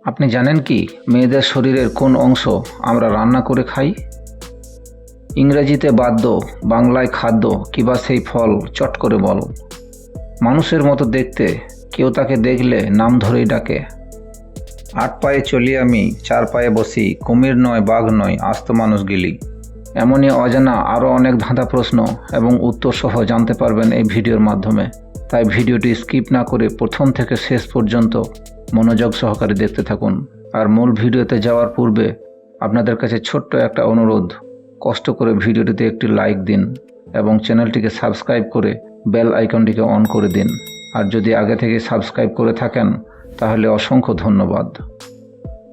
আপনি জানেন কি মেয়েদের শরীরের কোন অংশ আমরা রান্না করে খাই? ইংরেজিতে বাদ্য, বাংলায় খাদ্য, কিবা সেই ফল চট করে বল। মানুষের মতো দেখতে, কেউ তাকে দেখলে নাম ধরেই ডাকে। 8 পায়ে চলি আমি, 4 পায়ে বসি, কুমির নয় বাঘ নয় আস্ত মানুষ গিলি। এমনই অজানা আরও অনেক ধাঁধা প্রশ্ন এবং উত্তর সহ জানতে পারবেন এই ভিডিওর মাধ্যমে। তাই ভিডিওটি স্কিপ না করে প্রথম থেকে শেষ পর্যন্ত মনোযোগ সহকারে দেখতে থাকুন। আর মূল ভিডিওতে যাওয়ার পূর্বে আপনাদের কাছে ছোট্ট একটা অনুরোধ, কষ্ট করে ভিডিওটিতে একটি লাইক দিন এবং চ্যানেলটিকে সাবস্ক্রাইব করে বেল আইকনটিকে অন করে দিন। আর যদি আগে থেকে সাবস্ক্রাইব করে থাকেন তাহলে অসংখ্য ধন্যবাদ।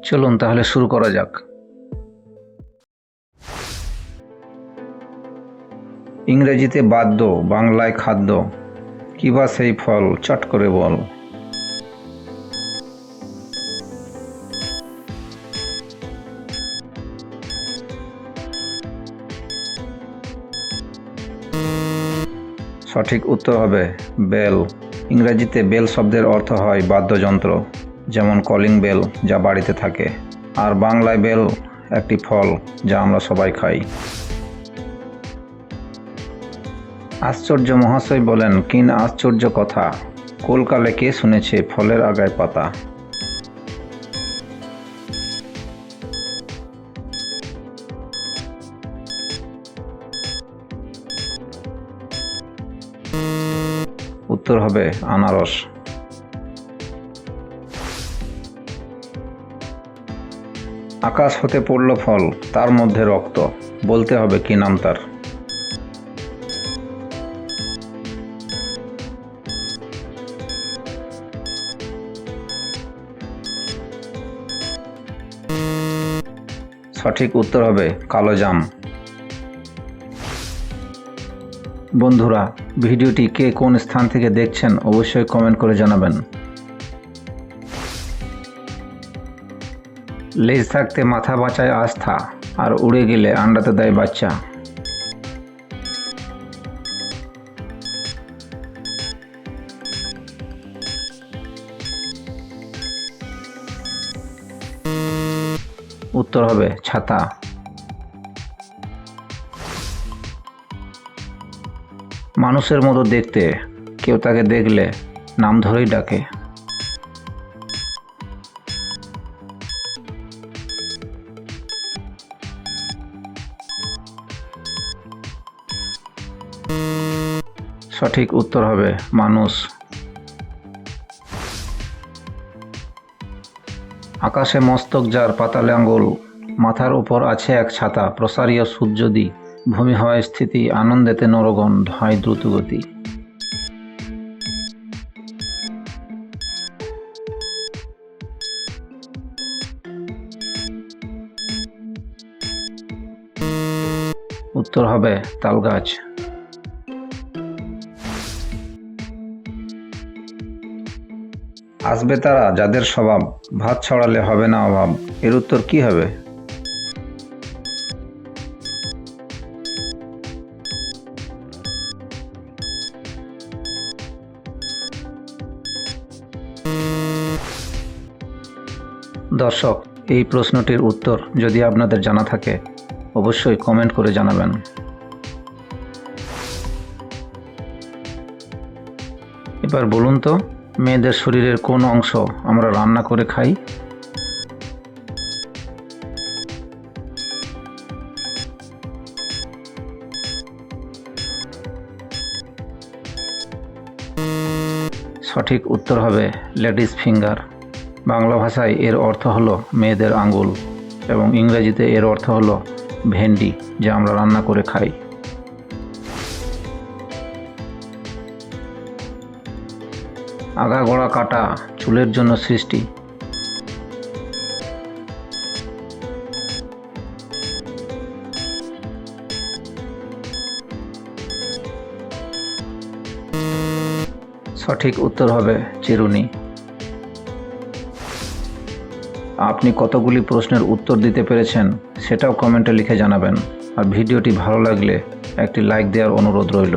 চলুন তাহলে শুরু করা যাক। ইংরেজিতে বাদ্য, বাংলায় খাদ্য, কিবা সেই ফল চট করে বল। সঠিক উত্তর হবে বেল। ইংরেজিতে বেল শব্দের অর্থ হয় বাদ্যযন্ত্র, যেমন কলিং বেল যা বাড়িতে থাকে। আর বাংলায় বেল একটি ফল যা আমরা সবাই খাই। আশ্চর্য মহাশয় বলেন, কিন আশ্চর্য কথা, কোলকালে কে শুনেছে ফলের আগায় পাতা। উত্তর হবে আনারস। আকাশ হতে পড়ল ফল, তার মধ্যে রক্ত, বলতে হবে কি নাম তার। সঠিক উত্তর হবে কালো জাম। বন্ধুরা, ভিডিওটি কে কোন স্থান থেকে দেখছেন অবশ্যই কমেন্ট করে জানাবেন। লেজ থাকতে মাথা বাঁচায় আস্থা, আর উড়ে গেলে আন্ডাতে দেয় বাচ্চা। উত্তর হবে ছাতা। মানুষের মতো দেখতে, কেউ তাকে দেখলে নাম ধরেই ডাকে। সঠিক উত্তর হবে মানুষ। আকাশে মস্তক যার পাতালে আঙ্গুল, মাথার উপর আছে এক ছাতা, প্রসারীয় সূর্যদি, ভূমি হয় স্থিতি, আনন্দেতে নরগণ, হয় দ্রুতগতি। উত্তর হবে তালগাছ। আসবে তারা যাদের স্বভাব, ভাত ছড়ালে হবে না অভাব, এর উত্তর কি হবে? দর্শক, এই প্রশ্নটির উত্তর যদি আপনাদের জানা থাকে অবশ্যই কমেন্ট করে জানাবেন। এবার বলুন তো, মেয়েদের শরীরের কোন অংশ আমরা রান্না করে খাই? সঠিক উত্তর হবে লেডিস ফিঙ্গার। বাংলা ভাষায় এর অর্থ হলো মেয়েদের আঙ্গুল এবং ইংরেজিতে এর অর্থ হলো ভেন্ডি, যা আমরা রান্না করে খাই। আগাগোড়া কাটা চুলের জন্য সৃষ্টি। সঠিক উত্তর হবে চিরুনি। আপনি কতগুলি প্রশ্নের উত্তর দিতে পেরেছেন সেটাও কমেন্টে লিখে জানাবেন। আর ভিডিওটি ভালো লাগলে একটি লাইক দেওয়ার অনুরোধ রইল।